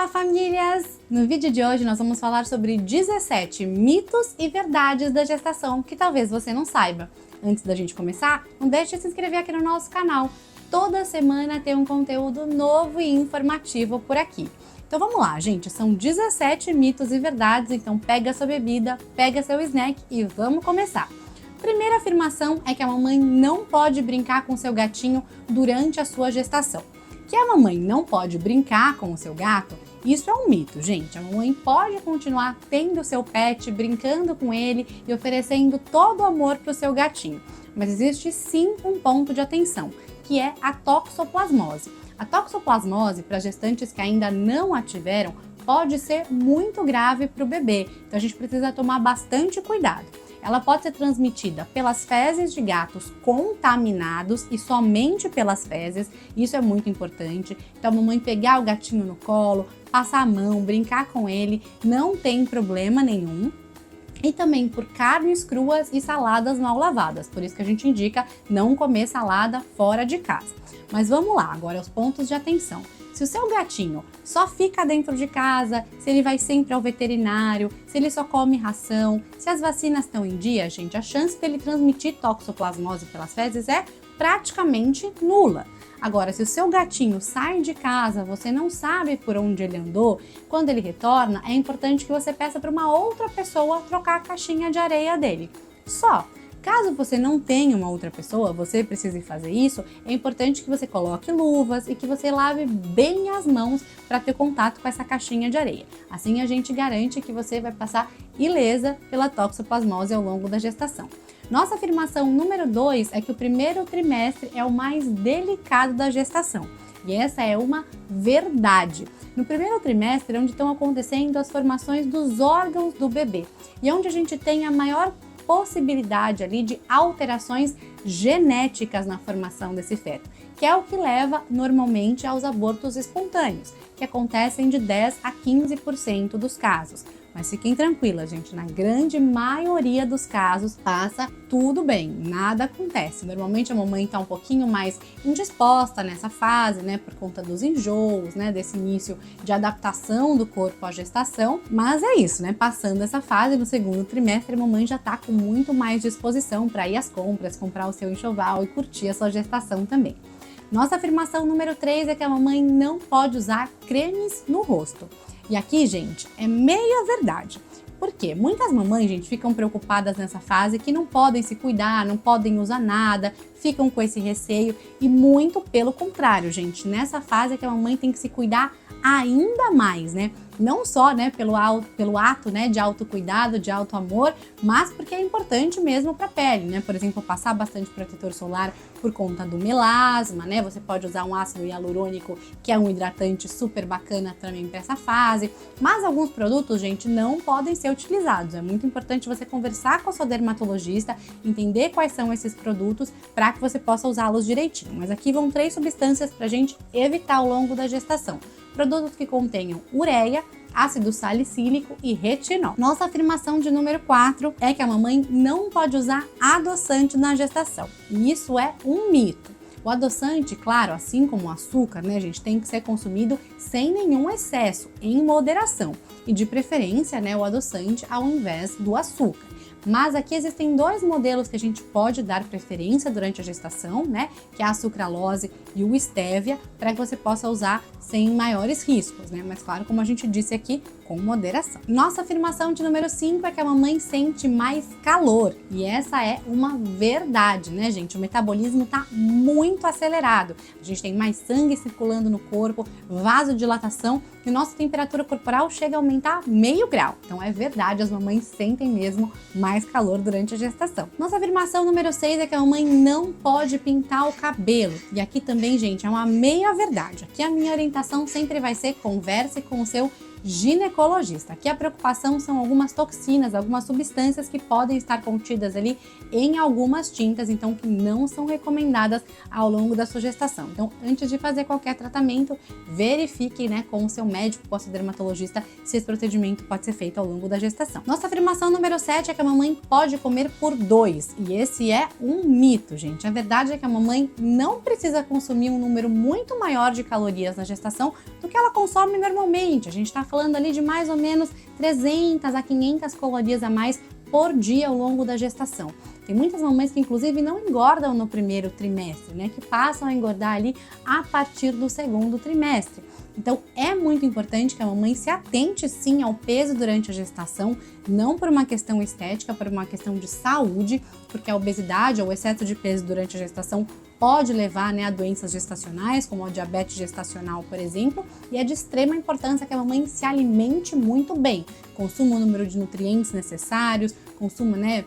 Olá, famílias! No vídeo de hoje nós vamos falar sobre 17 mitos e verdades da gestação que talvez você não saiba. Antes da gente começar, não deixe de se inscrever aqui no nosso canal. Toda semana tem um conteúdo novo e informativo por aqui. Então vamos lá, gente, são 17 mitos e verdades, então pega sua bebida, pega seu snack e vamos começar. Primeira afirmação é que a mamãe não pode brincar com seu gatinho durante a sua gestação. Que a mamãe não pode brincar com o seu gato, isso é um mito, gente. A mamãe pode continuar tendo o seu pet, brincando com ele e oferecendo todo o amor para o seu gatinho. Mas existe sim um ponto de atenção, que é a toxoplasmose. A toxoplasmose, para gestantes que ainda não a tiveram, pode ser muito grave para o bebê, então a gente precisa tomar bastante cuidado. Ela pode ser transmitida pelas fezes de gatos contaminados e somente pelas fezes, isso é muito importante. Então a mamãe pegar o gatinho no colo, passar a mão, brincar com ele, não tem problema nenhum. E também por carnes cruas e saladas mal lavadas, por isso que a gente indica não comer salada fora de casa. Mas vamos lá, agora os pontos de atenção. Se o seu gatinho só fica dentro de casa, se ele vai sempre ao veterinário, se ele só come ração, se as vacinas estão em dia, gente, a chance dele transmitir toxoplasmose pelas fezes é praticamente nula. Agora, se o seu gatinho sai de casa, você não sabe por onde ele andou, quando ele retorna, é importante que você peça para uma outra pessoa trocar a caixinha de areia dele. Só. Caso você não tenha uma outra pessoa, você precise fazer isso, é importante que você coloque luvas e que você lave bem as mãos para ter contato com essa caixinha de areia. Assim a gente garante que você vai passar ilesa pela toxoplasmose ao longo da gestação. Nossa afirmação número 2 é que o primeiro trimestre é o mais delicado da gestação. E essa é uma verdade. No primeiro trimestre é onde estão acontecendo as formações dos órgãos do bebê e é onde a gente tem a maior possibilidade ali de alterações genéticas na formação desse feto, que é o que leva normalmente aos abortos espontâneos, que acontecem de 10 a 15% dos casos. Mas fiquem tranquilas, gente, na grande maioria dos casos passa tudo bem, nada acontece. Normalmente a mamãe está um pouquinho mais indisposta nessa fase, né, por conta dos enjoos, né, desse início de adaptação do corpo à gestação. Mas é isso, né, passando essa fase, no segundo trimestre a mamãe já está com muito mais disposição para ir às compras, comprar o seu enxoval e curtir a sua gestação também. Nossa afirmação número 3 é que a mamãe não pode usar cremes no rosto. E aqui, gente, é meia verdade. Por quê? Muitas mamães, gente, ficam preocupadas nessa fase que não podem se cuidar, não podem usar nada, ficam com esse receio e muito pelo contrário, gente. Nessa fase é que a mamãe tem que se cuidar ainda mais, né? Não só, né, pelo ato, né, de autocuidado, de autoamor, mas porque é importante mesmo para a pele, né? Por exemplo, passar bastante protetor solar por conta do melasma, né? Você pode usar um ácido hialurônico, que é um hidratante super bacana também para essa fase. Mas alguns produtos, gente, não podem ser utilizados. É muito importante você conversar com a sua dermatologista, entender quais são esses produtos para que você possa usá-los direitinho. Mas aqui vão 3 substâncias para a gente evitar ao longo da gestação. Produtos que contenham ureia, ácido salicílico e retinol. Nossa afirmação de número 4 é que a mamãe não pode usar adoçante na gestação. E isso é um mito. O adoçante, claro, assim como o açúcar, né, gente, tem que ser consumido sem nenhum excesso, em moderação. E de preferência, né, o adoçante ao invés do açúcar. Mas aqui existem 2 modelos que a gente pode dar preferência durante a gestação, né? Que é a sucralose e o stevia, para que você possa usar sem maiores riscos, né? Mas claro, como a gente disse aqui, com moderação. Nossa afirmação de número 5 é que a mamãe sente mais calor. E essa é uma verdade, né, gente? O metabolismo está muito acelerado. A gente tem mais sangue circulando no corpo, vasodilatação e nossa temperatura corporal chega a aumentar meio grau. Então é verdade, as mamães sentem mesmo mais calor durante a gestação. Nossa afirmação número 6 é que a mamãe não pode pintar o cabelo. E aqui também, gente, é uma meia verdade. Aqui a minha orientação sempre vai ser: converse com o seu ginecologista. Aqui a preocupação são algumas toxinas, algumas substâncias que podem estar contidas ali em algumas tintas, então que não são recomendadas ao longo da sua gestação. Então, antes de fazer qualquer tratamento, verifique, né, com o seu médico, com o seu dermatologista, se esse procedimento pode ser feito ao longo da gestação. Nossa afirmação número 7 é que a mamãe pode comer por 2, e esse é um mito, gente. A verdade é que a mamãe não precisa consumir um número muito maior de calorias na gestação do que ela consome normalmente. A gente está falando ali de mais ou menos 300 a 500 calorias a mais por dia ao longo da gestação. Tem muitas mamães que inclusive não engordam no primeiro trimestre, né? Que passam a engordar ali a partir do segundo trimestre. Então é muito importante que a mamãe se atente sim ao peso durante a gestação, não por uma questão estética, por uma questão de saúde, porque a obesidade ou o excesso de peso durante a gestação pode levar, né, a doenças gestacionais, como a diabetes gestacional, por exemplo, e é de extrema importância que a mamãe se alimente muito bem, consuma o número de nutrientes necessários, consuma, né,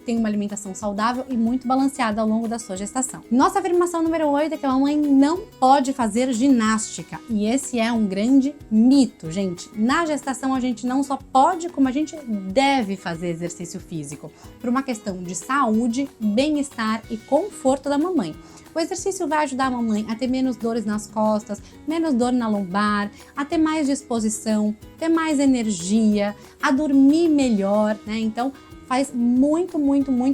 tenha uma alimentação saudável e muito balanceada ao longo da sua gestação. Nossa afirmação número 8 é que a mamãe não pode fazer ginástica, e esse é um grande mito, gente. Na gestação a gente não só pode, como a gente deve fazer exercício físico, por uma questão de saúde, bem-estar e conforto da mamãe. O exercício vai ajudar a mamãe a ter menos dores nas costas, menos dor na lombar, a ter mais disposição, ter mais energia, a dormir melhor, né? Então, faz muito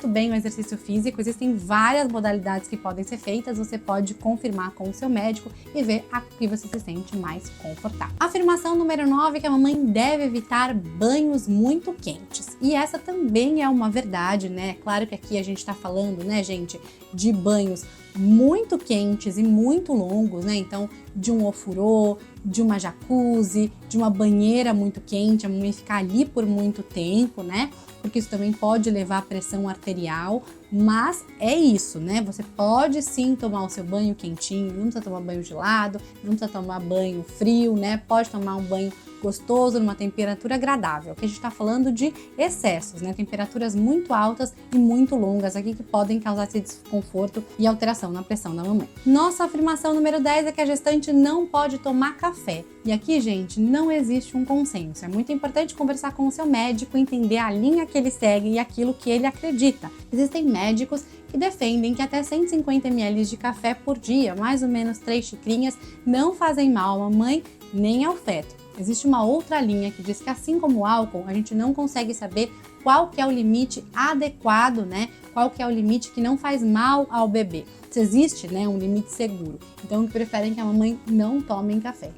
bem o exercício físico. Existem várias modalidades que podem ser feitas, você pode confirmar com o seu médico e ver a que você se sente mais confortável. Afirmação número 9 é que a mamãe deve evitar banhos muito quentes. E essa também é uma verdade, né? Claro que aqui a gente tá falando, né, gente, de banhos muito quentes e muito longos, né? Então, de um ofurô, de uma jacuzzi, de uma banheira muito quente, a mamãe ficar ali por muito tempo, né? Porque isso também pode levar à pressão arterial, mas é isso, né? Você pode sim tomar o seu banho quentinho, não precisa tomar banho gelado, não precisa tomar banho frio, né? Pode tomar um banho gostoso, numa temperatura agradável, que a gente está falando de excessos, né? Temperaturas muito altas e muito longas aqui que podem causar esse desconforto e alteração na pressão da mamãe. Nossa afirmação número 10 é que a gestante não pode tomar café. E aqui, gente, não existe um consenso. É muito importante conversar com o seu médico, entender a linha que ele segue e aquilo que ele acredita. Existem médicos que defendem que até 150 ml de café por dia, mais ou menos 3 xicrinhas, não fazem mal à mamãe nem ao feto. Existe uma outra linha que diz que, assim como o álcool, a gente não consegue saber qual que é o limite adequado, né? Qual que é o limite que não faz mal ao bebê. Se existe, né, um limite seguro. Então, preferem que a mamãe não tome café.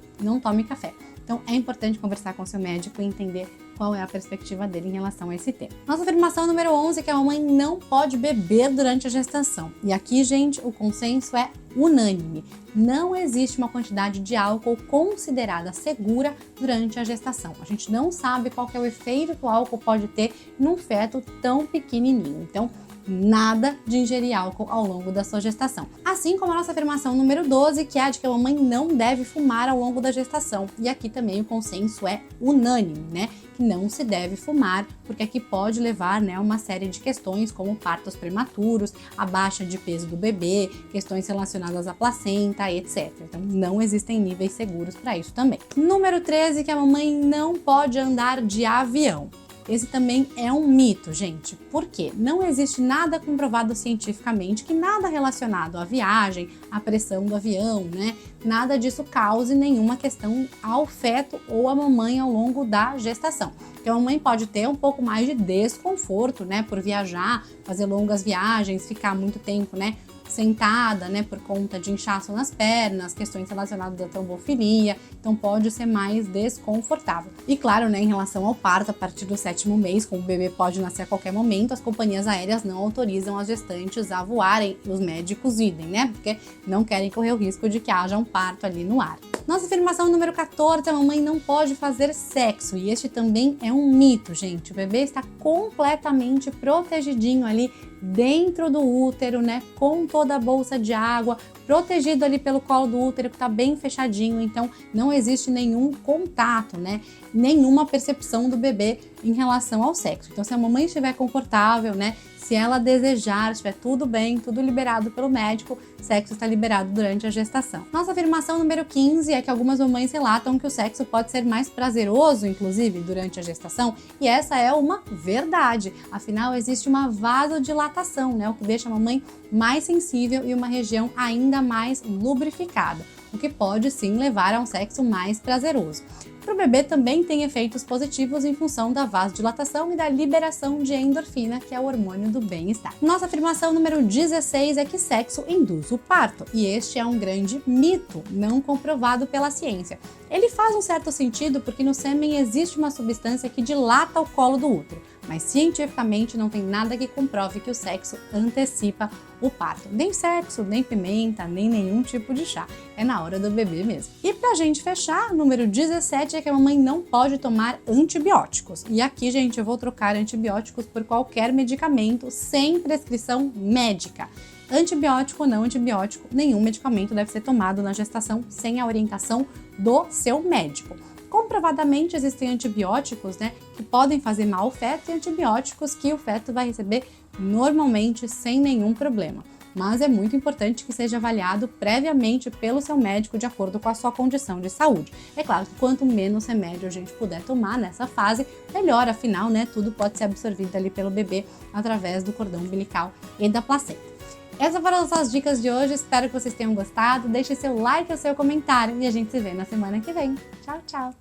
Então, é importante conversar com o seu médico e entender qual é a perspectiva dele em relação a esse tema. Nossa afirmação número 11 é que a mamãe não pode beber durante a gestação. E aqui, gente, o consenso é unânime. Não existe uma quantidade de álcool considerada segura durante a gestação. A gente não sabe qual que é o efeito que o álcool pode ter num feto tão pequenininho. Então, nada de ingerir álcool ao longo da sua gestação. Assim como a nossa afirmação número 12, que é a de que a mamãe não deve fumar ao longo da gestação. E aqui também o consenso é unânime, né? Que não se deve fumar, porque aqui pode levar, né, a uma série de questões como partos prematuros, a baixa de peso do bebê, questões relacionadas à placenta, etc. Então não existem níveis seguros para isso também. Número 13, que a mamãe não pode andar de avião. Esse também é um mito, gente. Por quê? Não existe nada comprovado cientificamente que nada relacionado à viagem, à pressão do avião, né? Nada disso cause nenhuma questão ao feto ou à mamãe ao longo da gestação. Então a mamãe pode ter um pouco mais de desconforto, né? Por viajar, fazer longas viagens, ficar muito tempo, né? Sentada, né, por conta de inchaço nas pernas, questões relacionadas à trombofilia, então pode ser mais desconfortável. E claro, né, em relação ao parto, a partir do 7º mês, como o bebê pode nascer a qualquer momento, as companhias aéreas não autorizam as gestantes a voarem, os médicos idem, né, porque não querem correr o risco de que haja um parto ali no ar. Nossa afirmação número 14, a mamãe não pode fazer sexo, e este também é um mito, gente. O bebê está completamente protegidinho ali dentro do útero, né, com toda a bolsa de água, protegido ali pelo colo do útero, que está bem fechadinho, então não existe nenhum contato, né, nenhuma percepção do bebê em relação ao sexo. Então, se a mamãe estiver confortável, né, Se ela desejar, estiver tudo bem, tudo liberado pelo médico, sexo está liberado durante a gestação. Nossa afirmação número 15 é que algumas mamães relatam que o sexo pode ser mais prazeroso, inclusive, durante a gestação, e essa é uma verdade. Afinal, existe uma vasodilatação, né, o que deixa a mamãe mais sensível e uma região ainda mais lubrificada, o que pode sim levar a um sexo mais prazeroso. Para o bebê também tem efeitos positivos em função da vasodilatação e da liberação de endorfina, que é o hormônio do bem-estar. Nossa afirmação número 16 é que sexo induz o parto, e este é um grande mito, não comprovado pela ciência. Ele faz um certo sentido porque no sêmen existe uma substância que dilata o colo do útero, mas cientificamente não tem nada que comprove que o sexo antecipa o parto. Nem sexo, nem pimenta, nem nenhum tipo de chá. É na hora do bebê mesmo. E pra gente fechar, número 17 é que a mamãe não pode tomar antibióticos. E aqui, gente, eu vou trocar antibióticos por qualquer medicamento sem prescrição médica. Antibiótico ou não antibiótico, nenhum medicamento deve ser tomado na gestação sem a orientação do seu médico. Comprovadamente existem antibióticos, né, que podem fazer mal ao feto e antibióticos que o feto vai receber normalmente sem nenhum problema. Mas é muito importante que seja avaliado previamente pelo seu médico de acordo com a sua condição de saúde. É claro que quanto menos remédio a gente puder tomar nessa fase, melhor, afinal, né, tudo pode ser absorvido ali pelo bebê através do cordão umbilical e da placenta. Essas foram as dicas de hoje, espero que vocês tenham gostado. Deixe seu like e o seu comentário e a gente se vê na semana que vem. Tchau, tchau!